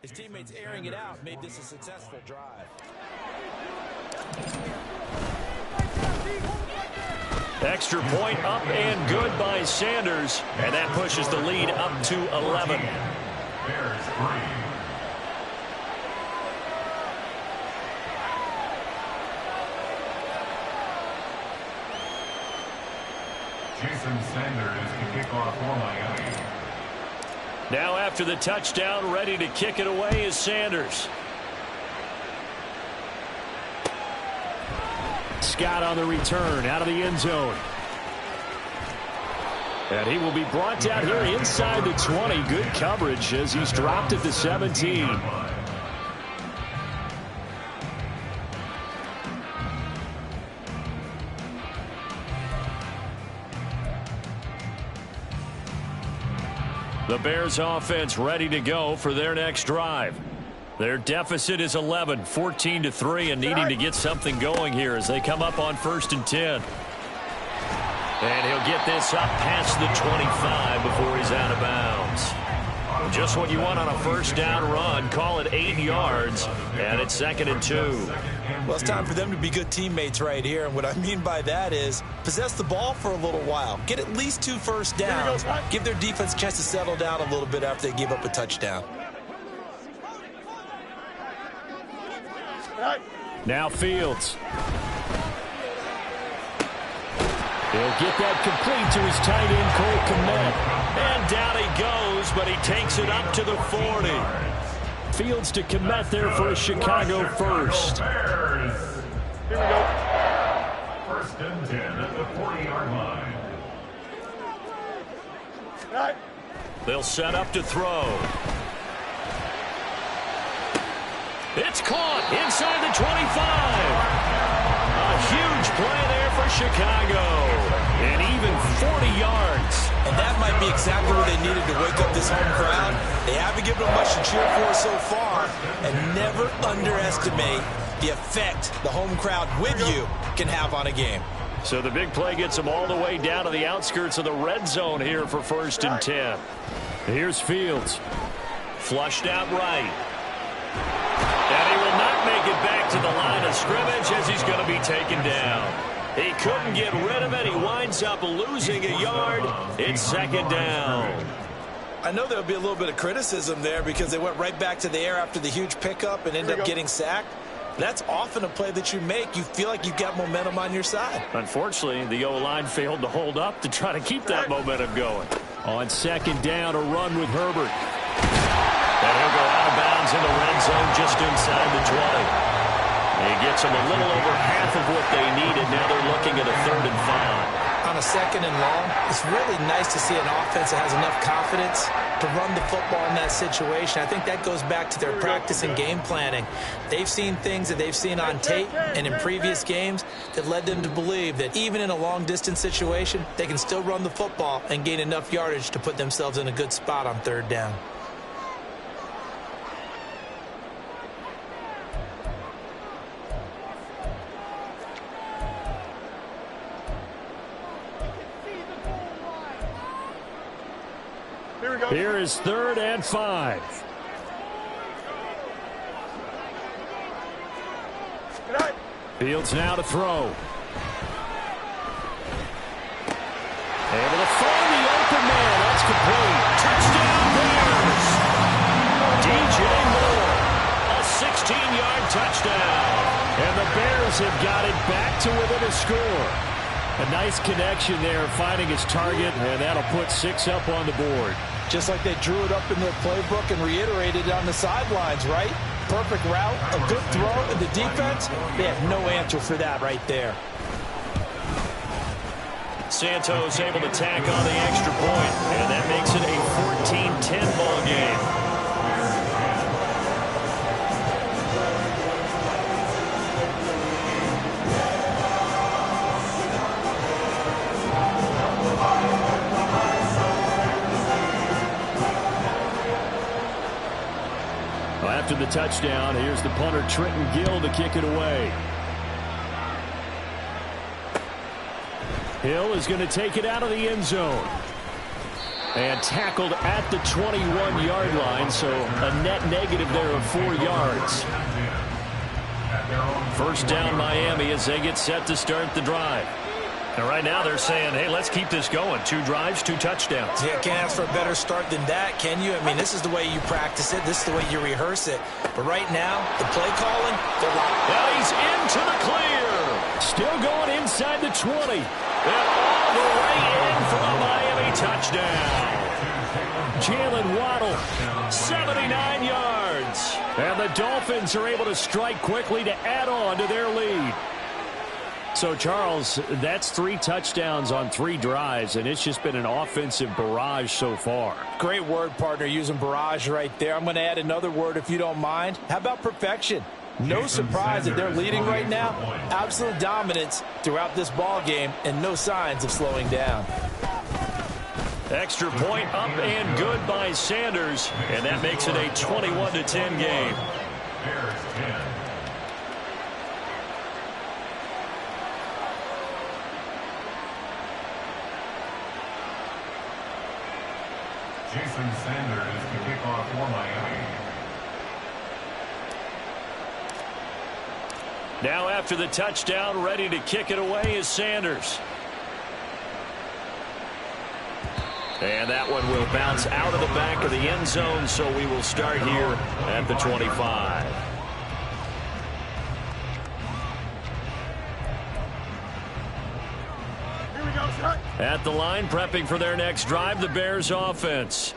His teammates airing it out made this a successful drive. Extra point up and good by Sanders. And that pushes the lead up to 11. Bears 3. Jason Sanders to kick off for Miami. Now after the touchdown, ready to kick it away is Sanders. Scott on the return out of the end zone. And he will be brought down here inside the 20. Good coverage as he's dropped at the 17. The Bears offense ready to go for their next drive. Their deficit is 11, 14-3, and needing to get something going here as they come up on 1st and 10. And he'll get this up past the 25 before he's out of bounds. Just what you want on a first down run. Call it 8 yards, and it's 2nd and 2. Well, it's time for them to be good teammates right here. And what I mean by that is possess the ball for a little while. Get at least 2 first downs. Give their defense a chance to settle down a little bit after they give up a touchdown. Now Fields. He'll get that complete to his tight end, Cole Kmet. And down he goes, but he takes it up to the 40. Fields to Kmet there for a Chicago first. Here we go. 1st and 10 at the 40-yard line. They'll set up to throw. It's caught inside the 25. A huge play there for Chicago. And even 40 yards. And that might be exactly what they needed to wake up this home crowd. They haven't given them much to cheer for so far. And never underestimate the effect the home crowd with you can have on a game. So the big play gets them all the way down to the outskirts of the red zone here for 1st and 10. Here's Fields. Flushed out right. And he will not make it back to the line of scrimmage as he's going to be taken down. He couldn't get rid of it. He winds up losing a yard. It's 2nd down. I know there'll be a little bit of criticism there because they went right back to the air after the huge pickup and ended up getting sacked. That's often a play that you make. You feel like you've got momentum on your side. Unfortunately, the O-line failed to hold up to try to keep that momentum going. On 2nd down, a run with Herbert. And he'll go out of bounds in the red zone just inside the 20. He gets them a little over half of what they needed. Now they're looking at a 3rd and 5. On a 2nd and long, it's really nice to see an offense that has enough confidence to run the football in that situation. I think that goes back to their practice and game planning. They've seen things that they've seen on tape and in previous games that led them to believe that even in a long-distance situation, they can still run the football and gain enough yardage to put themselves in a good spot on 3rd down. Here is 3rd and 5. Fields now to throw. Able to find the open man. That's complete. Touchdown Bears. DJ Moore. A 16-yard touchdown. And the Bears have got it back to within a score. A nice connection there, finding his target, and that'll put 6 up on the board. Just like they drew it up in their playbook and reiterated it on the sidelines, right? Perfect route, a good throw, and the defense, they have no answer for that right there. Santos able to tack on the extra point, and that makes it a 14-10 ball game. After the touchdown, here's the punter Trenton Gill to kick it away. Hill is going to take it out of the end zone. And tackled at the 21-yard line, so a net negative there of 4 yards. First down Miami as they get set to start the drive. And right now they're saying, hey, let's keep this going. 2 drives, 2 touchdowns. Yeah, can't ask for a better start than that, can you? I mean, this is the way you practice it. This is the way you rehearse it. But right now, the play calling, they're locked. Now he's into the clear. Still going inside the 20. And all the way in for a Miami touchdown. Jalen Waddle, 79 yards. And the Dolphins are able to strike quickly to add on to their lead. So, Charles, that's 3 touchdowns on 3 drives, and it's just been an offensive barrage so far. Great word, partner, using barrage right there. I'm going to add another word if you don't mind. How about perfection? No surprise that they're leading right now. Absolute dominance throughout this ball game and no signs of slowing down. Extra point up and good by Sanders, and that makes it a 21-10 game. Jason Sanders to kick off for Miami. Now after the touchdown, ready to kick it away is Sanders. And that one will bounce out of the back of the end zone, so we will start here at the 25. At the line, prepping for their next drive, the Bears offense.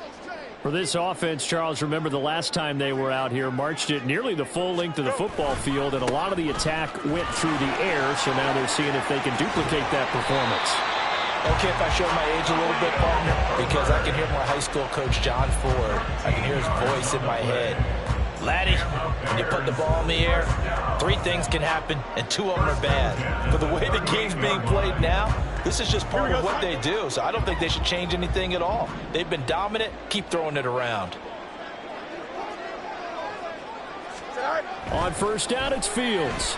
For this offense, Charles, remember the last time they were out here, marched it nearly the full length of the football field, and a lot of the attack went through the air, so now they're seeing if they can duplicate that performance. Okay, if I show my age a little bit, partner, because I can hear my high school coach, John Ford. I can hear his voice in my head. Laddie, when you put the ball in the air, 3 things can happen, and 2 of them are bad. But the way the game's being played now, this is just part of what they do, so I don't think they should change anything at all. They've been dominant. Keep throwing it around. On first down, it's Fields.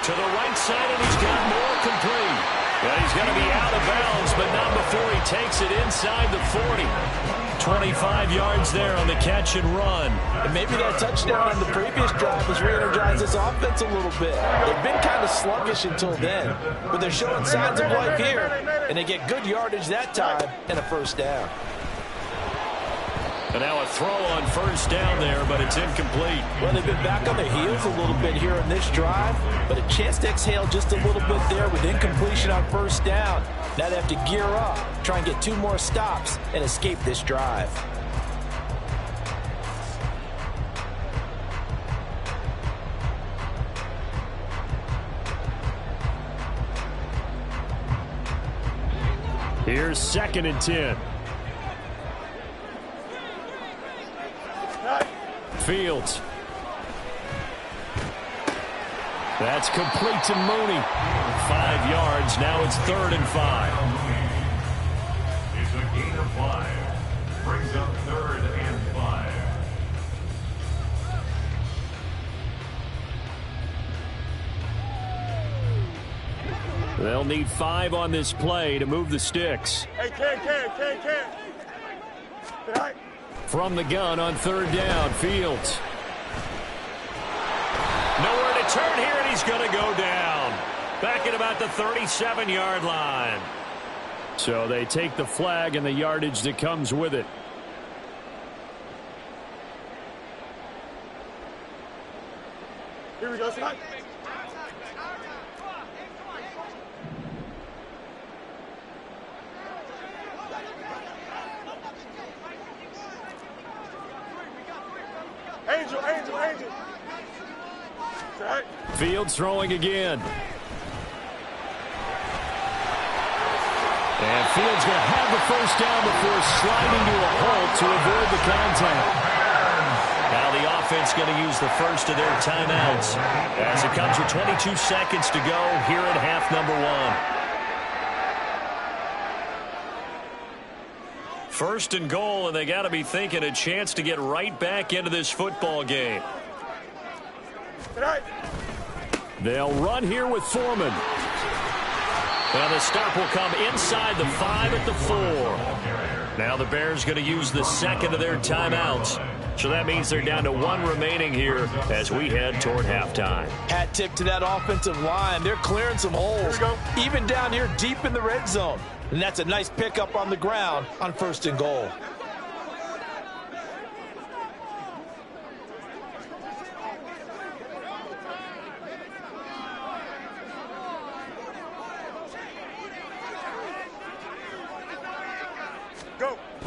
To the right side, and he's got more complete. Well, he's going to be out of bounds, but not before he takes it inside the 40. 25 yards there on the catch and run. And maybe that touchdown on the previous drive has re-energized this offense a little bit. They've been kind of sluggish until then, but they're showing signs of life here, and they get good yardage that time and a first down. And now a throw on first down there, but it's incomplete. Well, they've been back on their heels a little bit here in this drive, but a chance to exhale just a little bit there with incompletion on first down. Now they have to gear up, try and get 2 more stops, and escape this drive. Here's 2nd and 10. Fields. That's complete to Mooney. 5 yards. Now it's 3rd and 5. It's a gain of 5. Brings up 3rd and 5. They'll need 5 on this play to move the sticks. Hey, Ken. From the gun on 3rd down, Fields. Nowhere to turn here, and he's going to go down. Back at about the 37-yard line. So they take the flag and the yardage that comes with it. Here we go, Scott. Angel. Fields throwing again. And Fields going to have the first down before sliding to a halt to avoid the contact. Now the offense going to use the first of their timeouts as it comes with 22 seconds to go here at half number 1. First and goal, and they got to be thinking a chance to get right back into this football game. They'll run here with Foreman. Well, the stop will come inside the 5 at the 4. Now the Bears going to use the second of their timeouts. So that means they're down to 1 remaining here as we head toward halftime. Hat tip to that offensive line. They're clearing some holes, even down here deep in the red zone. And that's a nice pickup on the ground on 1st and goal.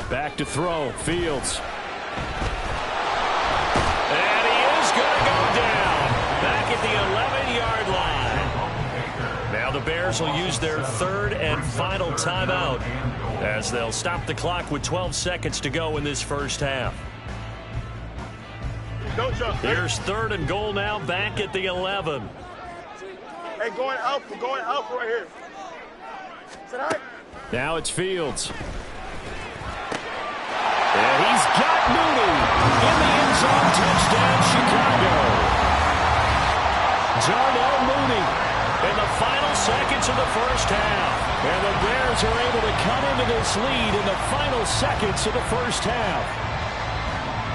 Back to throw, Fields. And he is going to go down. Back at the 11-yard line. Now the Bears will use their 3rd and final timeout as they'll stop the clock with 12 seconds to go in this first half. Here's 3rd and goal now, back at the 11. Hey, going out right here. Is that all right? Now it's Fields. And he's got Nugnuy in the end zone. Touchdown, Chicago. Darnell Mooney in the final seconds of the first half. And the Bears are able to cut into this lead in the final seconds of the first half.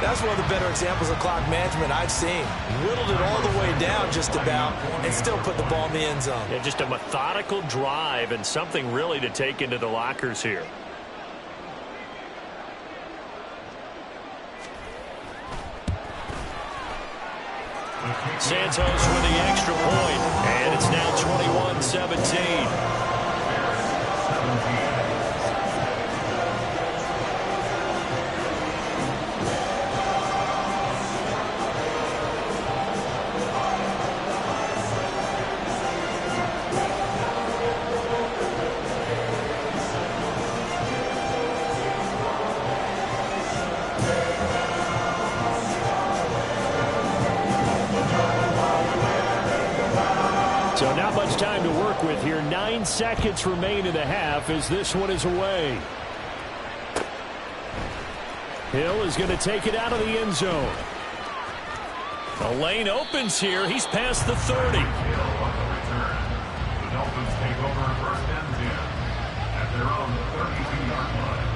That's one of the better examples of clock management I've seen. Whittled it all the way down just about and still put the ball in the end zone. Yeah, just a methodical drive and something really to take into the lockers here. Santos with the extra point, and it's now 21-17. So not much time to work with here. 9 seconds remain in the half as this one is away. Hill is going to take it out of the end zone. The lane opens here. He's past the 30. The Dolphins take over 1st and 10 at their own 32-yard line.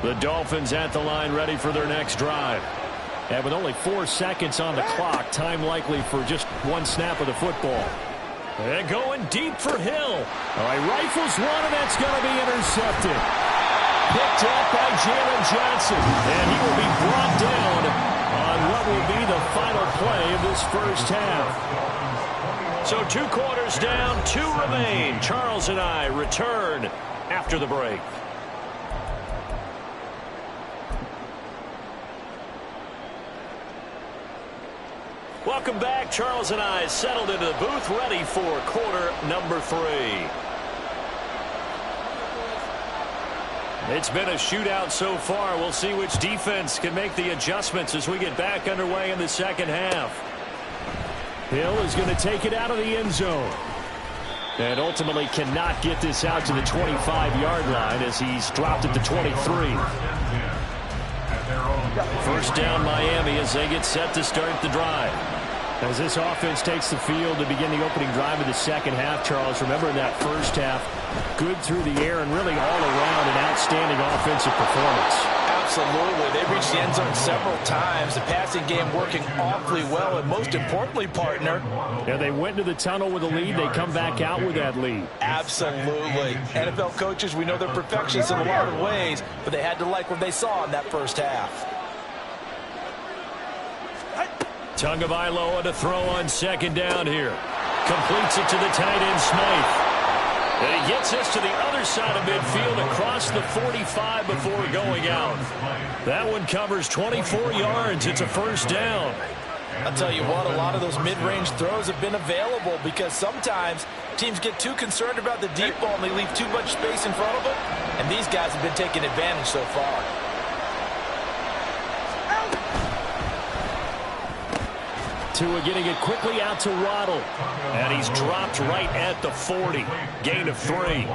The Dolphins at the line ready for their next drive. And with only 4 seconds on the clock, time likely for just 1 snap of the football. And going deep for Hill. All right, rifles one, and that's going to be intercepted. Picked up by Jalen Johnson. And he will be brought down on what will be the final play of this first half. So 2 quarters down, 2 remain. Charles and I return after the break. Welcome back. Charles and I settled into the booth, ready for quarter number 3. It's been a shootout so far. We'll see which defense can make the adjustments as we get back underway in the second half. Hill is going to take it out of the end zone. And ultimately cannot get this out to the 25-yard line as he's dropped at the 23. First down Miami as they get set to start the drive. As this offense takes the field to begin the opening drive of the second half, Charles, remember in that first half, good through the air and really all around an outstanding offensive performance. Absolutely. They reached the end zone several times. The passing game working awfully well, and most importantly, partner. Yeah, they went into the tunnel with a lead. They come back out with that lead. Absolutely. NFL coaches, we know they're perfectionists in a lot of ways, but they had to like what they saw in that first half. Tagovailoa to throw on second down here. Completes it to the tight end, Smythe. And he gets us to the other side of midfield across the 45 before going out. That one covers 24 yards. It's a first down. I'll tell you what, a lot of those mid-range throws have been available because sometimes teams get too concerned about the deep ball and they leave too much space in front of them. And these guys have been taking advantage so far. Tua getting it quickly out to Waddle. And he's dropped right at the 40. Gain of 3.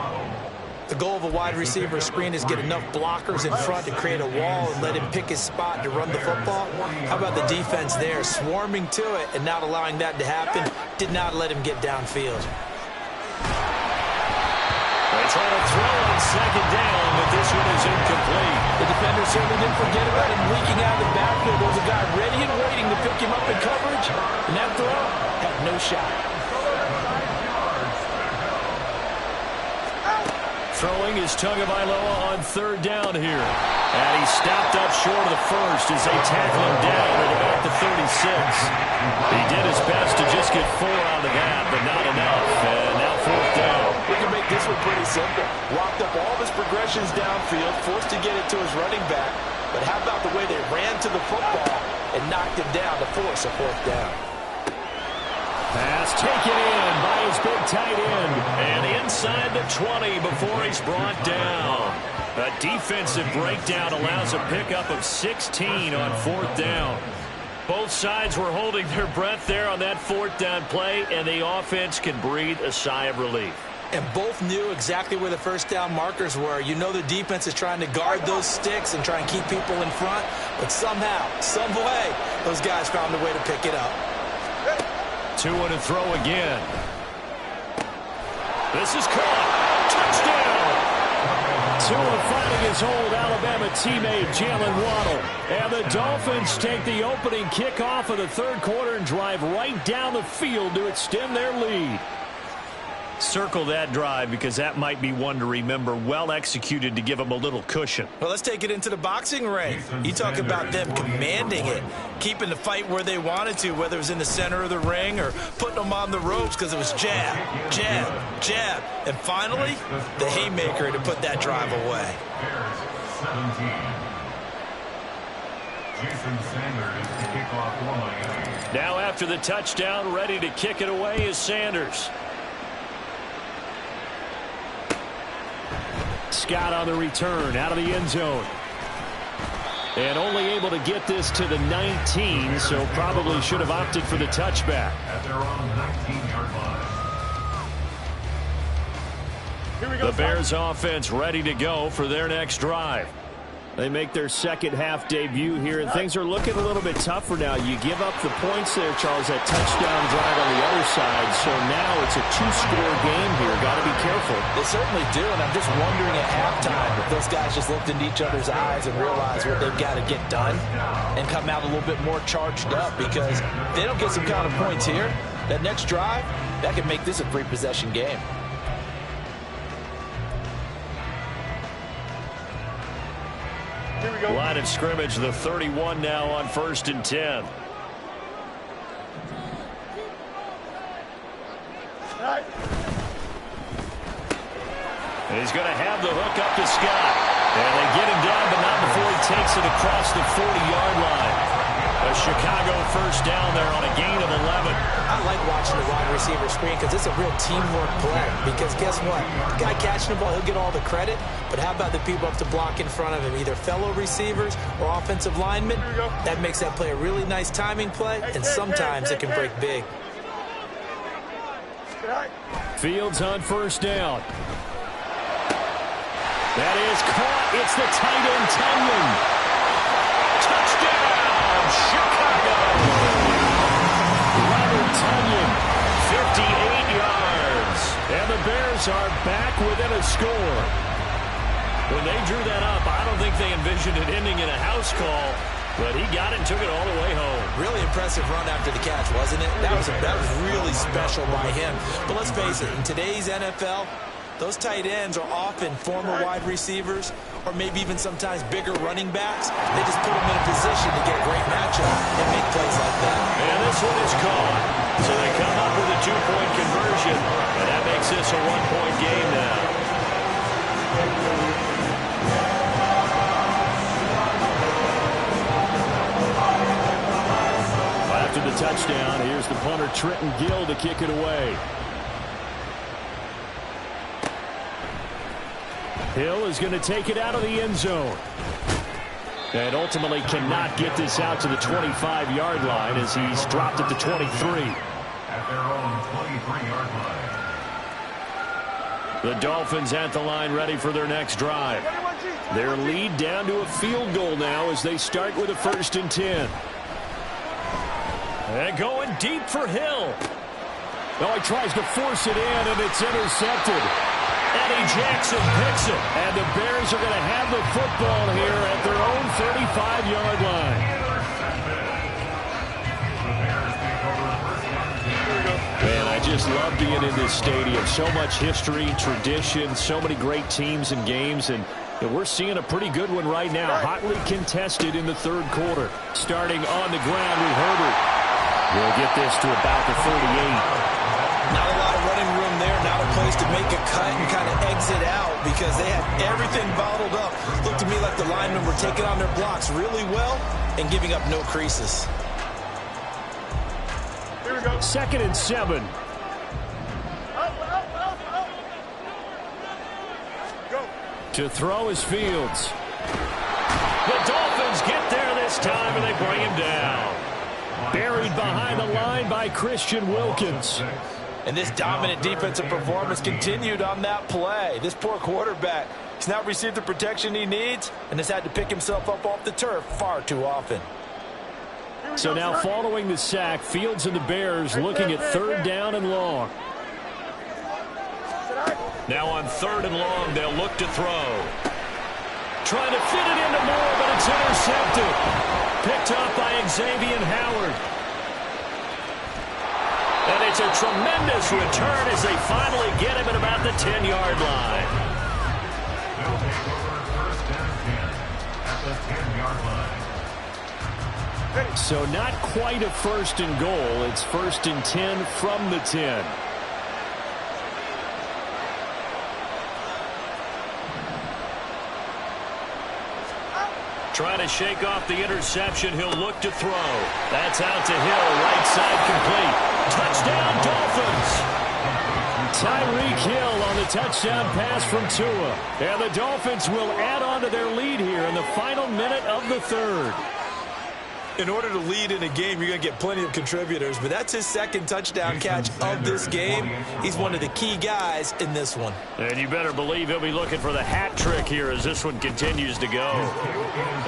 The goal of a wide receiver screen is get enough blockers in front to create a wall and let him pick his spot to run the football. How about the defense there, swarming to it and not allowing that to happen? Did not let him get downfield. They try to throw on second down, but this one is incomplete. The defender certainly didn't forget about him leaking out of the backfield. There was a guy ready and waiting to pick him up in coverage, and that throw had no shot. Throwing is Tagovailoa on third down here. And he stopped up short of the first as they tackle him down at about the 36. He did his best to just get 4 out of that, but not enough. And now fourth down. We can make this one pretty simple. Walked up all of his progressions downfield, forced to get it to his running back. But how about the way they ran to the football and knocked him down to force a fourth down? Pass taken in by his big tight end. And inside the 20 before he's brought down. A defensive breakdown allows a pickup of 16 on fourth down. Both sides were holding their breath there on that fourth down play, and the offense can breathe a sigh of relief. And both knew exactly where the first down markers were. You know the defense is trying to guard those sticks and try and keep people in front. But somehow, some way, those guys found a way to pick it up. 2 and a throw again. This is caught. Touchdown. Tua finding his old Alabama teammate Jalen Waddle. And the Dolphins take the opening kickoff of the third quarter and drive right down the field to extend their lead. Circle that drive because that might be one to remember. Well executed to give them a little cushion. Well, let's take it into the boxing ring. You talk about them commanding it, keeping the fight where they wanted to, whether it was in the center of the ring or putting them on the ropes because it was jab, jab, jab. And finally, the haymaker to put that drive away. Now after the touchdown, ready to kick it away is Sanders. Scott on the return out of the end zone. And only able to get this to the 19, so probably should have opted for the touchback. At their own 19-yard line. Here we go. The Bears offense ready to go for their next drive. They make their second half debut here, and things are looking a little bit tougher now. You give up the points there, Charles, that touchdown drive on the other side. So now it's a 2-score game here. Got to be careful. They certainly do, and I'm just wondering at halftime if those guys just looked into each other's eyes and realized what they've got to get done and come out a little bit more charged up, because if they don't get some kind of points here, that next drive, that could make this a 3-possession game. Here we go. Line of scrimmage, the 31 now on 1st and 10. Right. And he's going to have the hook up to Scott. And they get him down, but not before he takes it across the 40-yard line. A Chicago first down there on a gain of 11. I like watching the wide receiver screen because it's a real teamwork play. Because guess what? The guy catching the ball, he'll get all the credit. But how about the people up to block in front of him, either fellow receivers or offensive linemen? That makes that play a really nice timing play, and sometimes it can break big. Fields on first down. That is caught. It's the tight end, Tunyon. Touchdown, Chicago. Robert Tunyon, 58 yards. And the Bears are back within a score. When they drew that up, I don't think they envisioned it ending in a house call. But he got it and took it all the way home. Really impressive run after the catch, wasn't it? That was really special by him. But let's face it, in today's NFL, those tight ends are often former wide receivers or maybe even sometimes bigger running backs. They just put them in a position to get a great matchup and make plays like that. And this one is caught. So they come up with a 2-point conversion. And that makes this a 1-point game now. After the touchdown, here's the punter Trenton Gill to kick it away. Hill is going to take it out of the end zone. And ultimately cannot get this out to the 25-yard line as he's dropped at the 23. At their own 23-yard line. The Dolphins at the line ready for their next drive. Their lead down to a field goal now as they start with a 1st and 10. And going deep for Hill. Oh, he tries to force it in, and it's intercepted. Eddie Jackson picks it. And the Bears are going to have the football here at their own 35-yard line. Man, I just love being in this stadium. So much history, tradition, so many great teams and games, and we're seeing a pretty good one right now. Hotly contested in the 3rd quarter. Starting on the ground with Herbert. We'll get this to about the 38. Not a lot of running room there. Not a place to make a cut and kind of exit out because they had everything bottled up. Looked to me like the linemen were taking on their blocks really well and giving up no creases. 2nd and 7. To throw is Fields. The Dolphins get there this time, and they bring him down. Buried behind the line by Christian Wilkins. And this dominant defensive performance continued on that play. This poor quarterback has not received the protection he needs and has had to pick himself up off the turf far too often. So now following the sack, Fields and the Bears looking at 3rd down and long. Now on 3rd and long, they'll look to throw. Trying to fit it into Moore, but it's intercepted. Picked up by Xavier Howard. And it's a tremendous return as they finally get him at about the 10-yard line. They'll take over 1st and 10 at the 10-yard line. So not quite a 1st and goal. It's 1st and 10 from the 10. Trying to shake off the interception. He'll look to throw. That's out to Hill. Right side complete. Touchdown, Dolphins. Tyreek Hill on the touchdown pass from Tua. And the Dolphins will add on to their lead here in the final minute of the 3rd. In order to lead in a game, you're going to get plenty of contributors, but that's his 2nd touchdown catch of this game. He's one of the key guys in this one. And you better believe he'll be looking for the hat trick here as this one continues to go.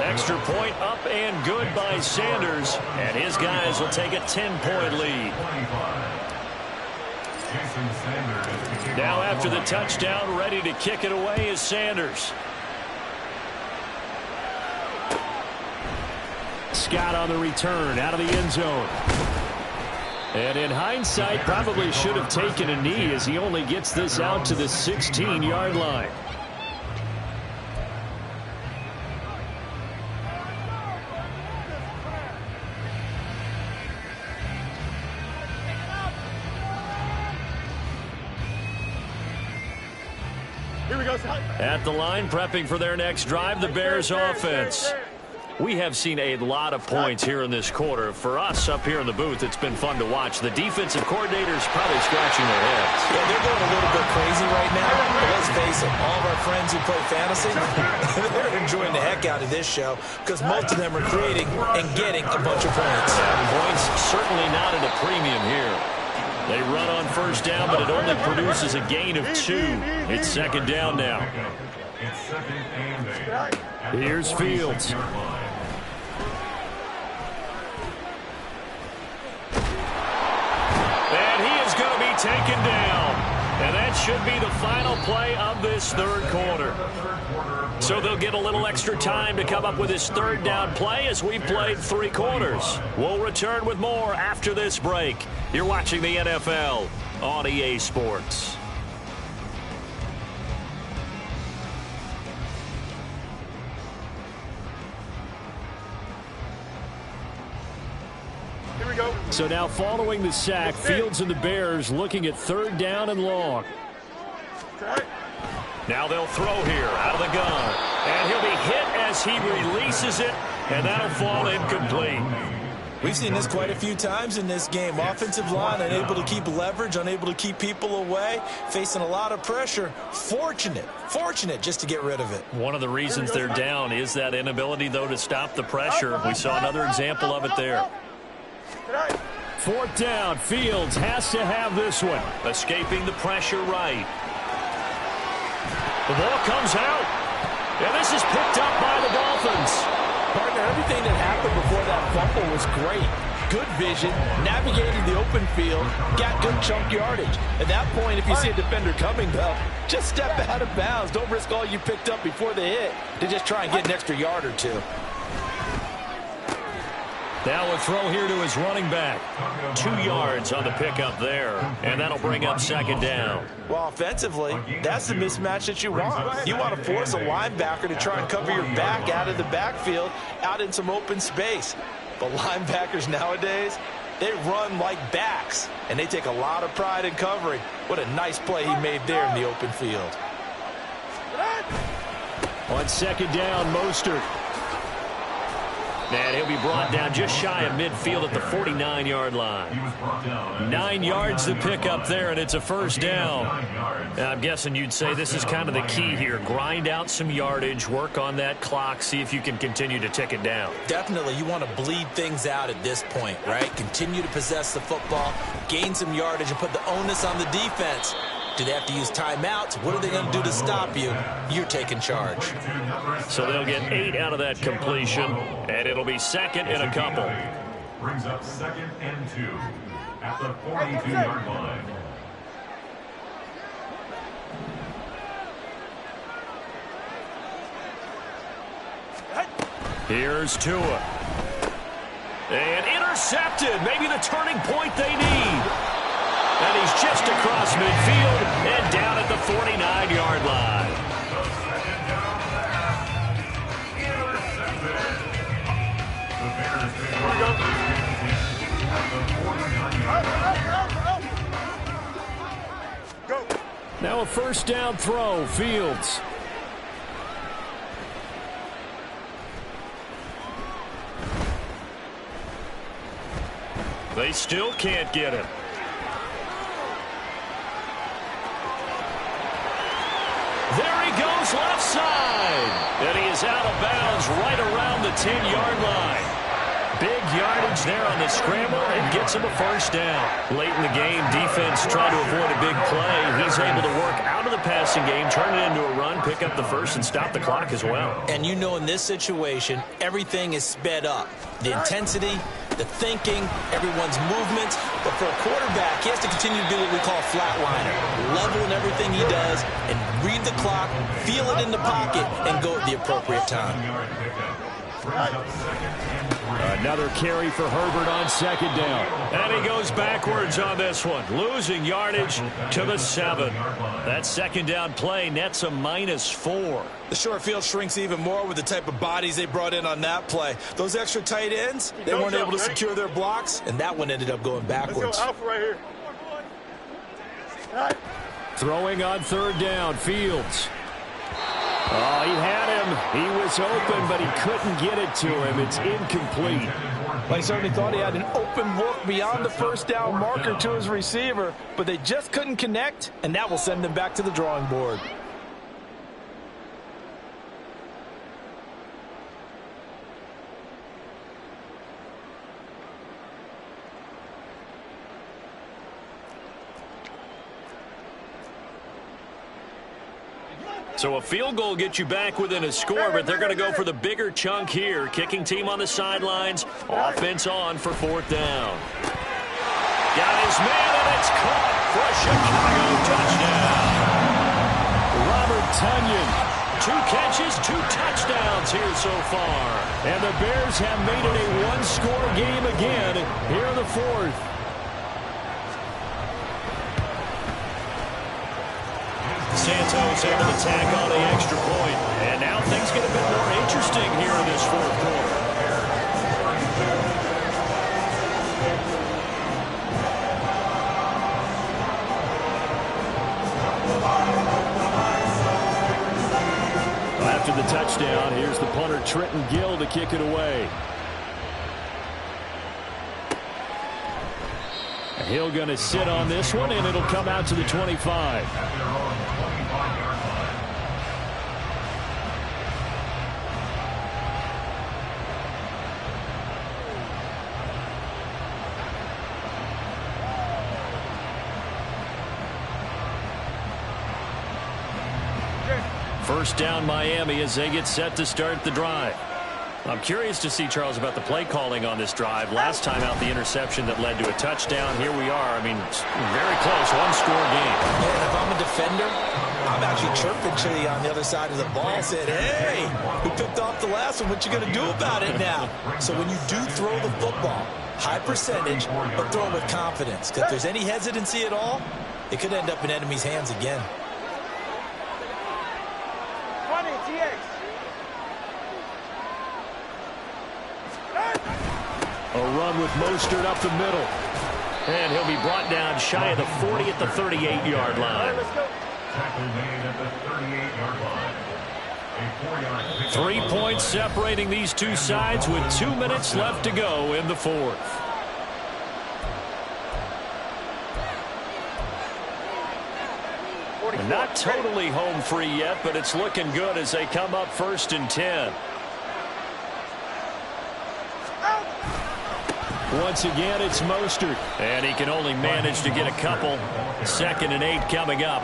Extra point up and good by Sanders, and his guys will take a 10-point lead. Now after the touchdown, ready to kick it away is Sanders. Scott on the return out of the end zone. And in hindsight, probably should have taken a knee as he only gets this out to the 16-yard line. Here we go, At the line, prepping for their next drive, the Bears offense. We have seen a lot of points here in this quarter. For us up here in the booth, it's been fun to watch. The defensive coordinators probably scratching their heads. Yeah, they're going a little bit crazy right now. But let's face it, all of our friends who play fantasy, they're enjoying the heck out of this show because most of them are creating and getting a bunch of points. Points certainly not at a premium here. They run on 1st down, but it only produces a gain of 2. It's 2nd down now. It's 2nd and 8. Here's Fields. And he is going to be taken down. And that should be the final play of this 3rd quarter. So they'll get a little extra time to come up with this 3rd down play as we've played 3 quarters. We'll return with more after this break. You're watching the NFL on EA Sports. So now following the sack, Fields and the Bears looking at 3rd down and long. Now they'll throw here out of the gun. And he'll be hit as he releases it, and that'll fall incomplete. We've seen this quite a few times in this game. Offensive line unable to keep leverage, unable to keep people away, facing a lot of pressure. Fortunate just to get rid of it. One of the reasons they're down is that inability, though, to stop the pressure. We saw another example of it there. 4th down, Fields has to have this one. Escaping the pressure right. The ball comes out. And this is picked up by the Dolphins. Partner, everything that happened before that fumble was great. Good vision, navigated the open field, got good chunk yardage. At that point, if you see a defender coming, though, just step out of bounds. Don't risk all you picked up before the hit to just try and get an extra yard or two. Now a throw here to his running back. 2 yards on the pickup there, and that'll bring up second down. Well, offensively, that's the mismatch that you want. You want to force a linebacker to try and cover your back out of the backfield, out in some open space. But linebackers nowadays, they run like backs, and they take a lot of pride in covering. What a nice play he made there in the open field. On second down, Mostert. And he'll be brought down just shy of midfield at the 49-yard line. 9 yards to pick up there, and it's a first down. And I'm guessing you'd say this is kind of the key here. Grind out some yardage, work on that clock, see if you can continue to tick it down. Definitely, you want to bleed things out at this point, right? Continue to possess the football, gain some yardage, and put the onus on the defense. Do they have to use timeouts? What are they going to do to stop you? You're taking charge. So they'll get 8 out of that completion, and it'll be second and a couple. Brings up 2nd and 2 at the 42-yard line. Here's Tua. And intercepted. Maybe the turning point they need. And he's just across midfield and down at the 49-yard line. Now a first down throw, Fields. They still can't get him. There he goes, left side. And he is out of bounds right around the 10-yard line. Big yardage there on the scramble and gets him a first down. Late in the game, defense trying to avoid a big play. He's able to work out of the passing game, turn it into a run, pick up the first, and stop the clock as well. And you know in this situation, everything is sped up. The intensity, the thinking, everyone's movements. But for a quarterback, he has to continue to do what we call flatliner. Level in everything he does and read the clock, feel it in the pocket, and go at the appropriate time. Another carry for Herbert on second down. And he goes backwards on this one, losing yardage to the 7. That second down play nets a -4. The short field shrinks even more with the type of bodies they brought in on that play. Those extra tight ends, they weren't able to secure their blocks, and that one ended up going backwards. Let's go alpha right here. Throwing on third down, Fields. Oh, he had him. He was open, but he couldn't get it to him. It's incomplete. Well, he certainly thought he had an open look beyond the first down marker to his receiver, but they just couldn't connect, and that will send them back to the drawing board. So a field goal gets you back within a score, but they're going to go for the bigger chunk here. Kicking team on the sidelines. Offense on for fourth down. Got his man, and it's caught for a Chicago touchdown. Robert Tonyan. 2 catches, 2 touchdowns here so far. And the Bears have made it a one-score game again here in the fourth. Santos able to tack on the extra point. And now things get a bit more interesting here in this fourth quarter. After the touchdown, here's the punter Trenton Gill to kick it away. Hill going to sit on this one, and it'll come out to the 25. First down Miami as they get set to start the drive. I'm curious to see, Charles, about the play calling on this drive. Last time out, the interception that led to a touchdown. Here we are. I mean, very close, one-score game. Yeah, if I'm a defender, I'm actually chirping to you on the other side of the ball, saying, hey, we picked off the last one. What you going to do about it now? So when you do throw the football, high percentage, but throw it with confidence. Because if there's any hesitancy at all, it could end up in enemy's hands again. 20, TX. A run with Mostert up the middle. And he'll be brought down shy of the 40 at the 38-yard line. Tackle made at the 38-yard line. A 4-yard pickup. 3 points separating these two sides with 2 minutes left to go in the fourth. And not totally home free yet, but it's looking good as they come up 1st and 10. Once again, it's Mostert. And he can only manage to get a couple. 2nd and 8 coming up.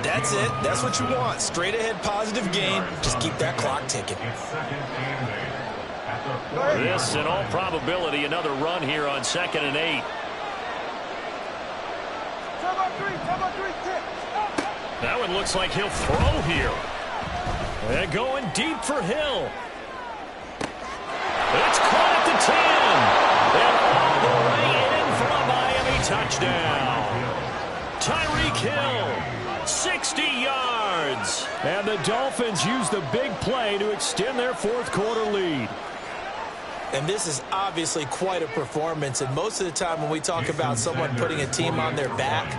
That's it. That's what you want. Straight ahead positive gain. Just keep that clock ticking. This, in all probability, another run here on 2nd and 8. That one looks like he'll throw here. And going deep for Hill. It's caught at the 10. And all the way in for a Miami touchdown. Tyreek Hill, 60 yards. And the Dolphins use the big play to extend their fourth quarter lead. And this is obviously quite a performance. And most of the time when we talk about someone putting a team on their back,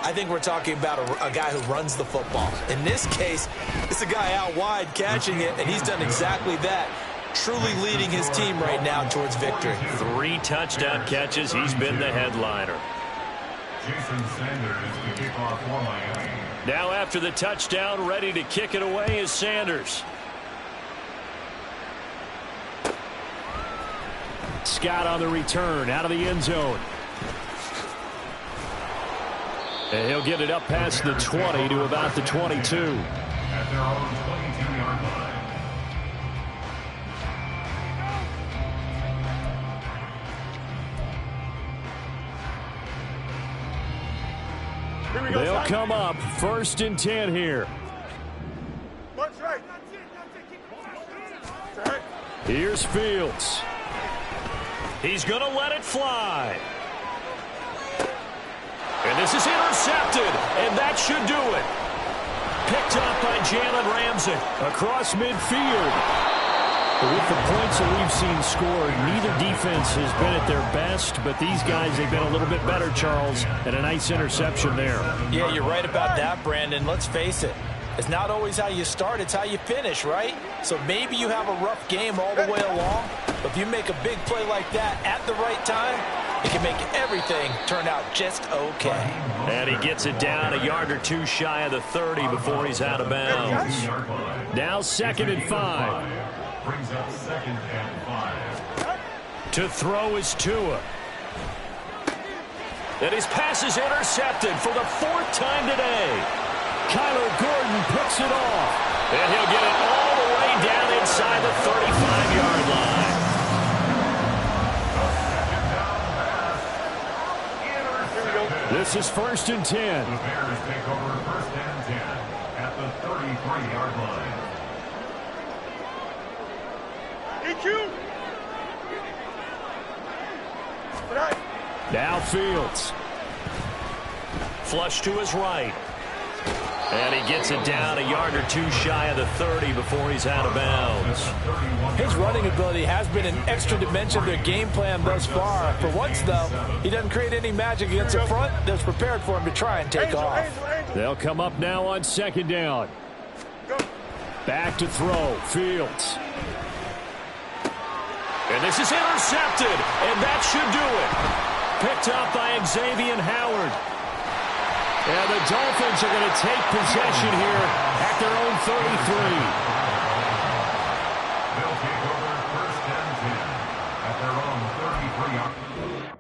I think we're talking about a guy who runs the football. In this case, it's a guy out wide catching it, and he's done exactly that, truly leading his team right now towards victory. 3 touchdown catches. He's been the headliner. Jason Sanders to kick off for Miami. Now after the touchdown, ready to kick it away is Sanders. Scott on the return out of the end zone. And he'll get it up past the 20 to about the 22. At their own 22-yard line. They'll come up 1st and 10 here. Here's Fields. He's going to let it fly. And this is intercepted, and that should do it. Picked up by Jalen Ramsey across midfield. With the points that we've seen scored, neither defense has been at their best, but these guys, they've been a little bit better, Charles, and a nice interception there. Yeah, you're right about that, Brandon. Let's face it. It's not always how you start, it's how you finish, right? So maybe you have a rough game all the way along, but if you make a big play like that at the right time, it can make everything turn out just okay. And he gets it down a yard or two shy of the 30 before he's out of bounds. Now 2nd and 5. Brings up 2nd and 5. To throw is Tua. And his pass is intercepted for the 4th time today. Kyler Gordon picks it off. And he'll get it all the way down inside the 35-yard line. This is 1st and 10. The Bears take over 1st and 10 at the 33-yard line. EQ. Now Fields. Flush to his right. And he gets it down a yard or two shy of the 30 before he's out of bounds. His running ability has been an extra dimension of their game plan thus far. For once, though, he doesn't create any magic against the front that's prepared for him to try and take off. They'll come up now on 2nd down. Back to throw. Fields. And this is intercepted, and that should do it. Picked up by Xavier Howard. And the Dolphins are going to take possession here at their own 33. They'll take over 1st and 10 at their own 33-yard line.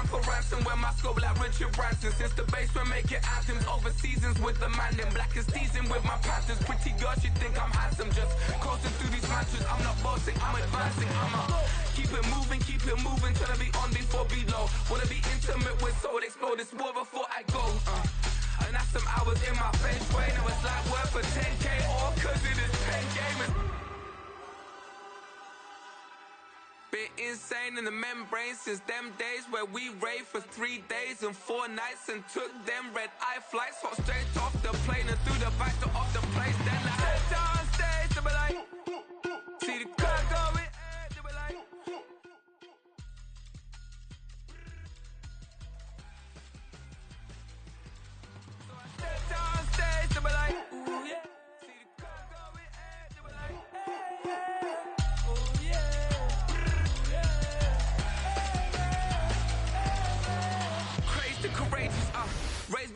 for ransom when my scope like Richard Branson. Since the basement making anthems over seasons with the man them black as season with my Panthers. Pretty girl, she think I'm handsome. Just coasting through these matches. I'm not bossing, I'm advancing. Keep it moving, trying to be on before below. Wanna be intimate with soul, explore this war before I go. And that's some hours in my face way. Now it's like work for 10K all cause it is 10 gamers. Been insane in the membrane since them days where we raved for 3 days and 4 nights and took them red eye flights. Hot straight off the plane and through the back door of the place. Then I head down stage to be like, see the car going, to be like. So I step down stage to be like, ooh yeah. See the car going, to be like, hey, ooh yeah. Courageous, raised